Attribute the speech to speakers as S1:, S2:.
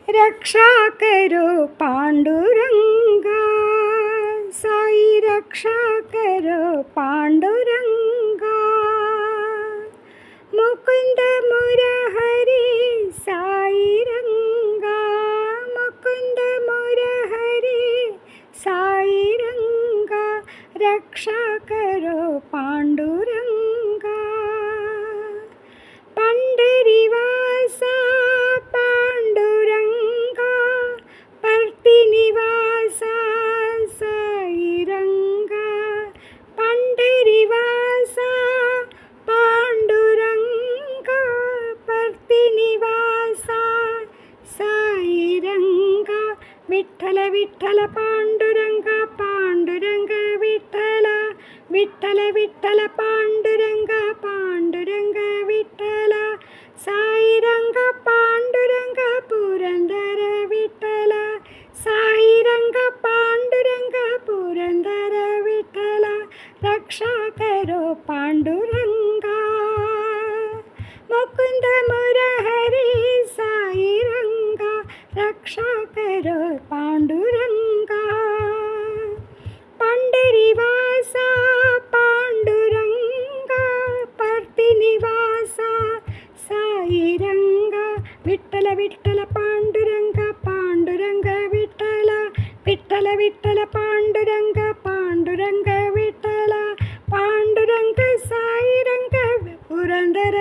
S1: रक्षा करो पांडुरंगा, साई रक्षा करो पांडुरंगा। मुकुंद मुरहरी साई रंगा, मुकुंद मुरहरी साई रंगा, रक्षा करो पांडुरंगा। पंडरीवासा पांडुरंगा, पर्तिनिवासा साई रंगा, पंडरीवासा पांडुरंगा, पर्तिनिवासा साई रंगा। विठ्ठल विठ्ठल पांडुरंगा, पांडुरंग विठ्ठल, विठ्ठल विठ्ठल पांडुरंग, पांडुरंग विठ्ठल, साई रंग पांडुरंग पुरंदर विठ्ठल, साई रंग पांडुरंग पुरंदर विठ्ठल, रक्षा करो पांडुरंगा। मुकुंद मुरहरी साई रंगा, रक्षा करो पांडुरंगा। पंडरीवासा पांडुरंगा, पर्तिनिवासा साई रंगा, विठ्ठल विठ्ठल पांडुरंग, पांडुरंग विठ्ठल, विठ्ठल विठ्ठल पांडुरंग, पांडुरंग विठ्ठल, पांडुरंग साई रंग पुरंदर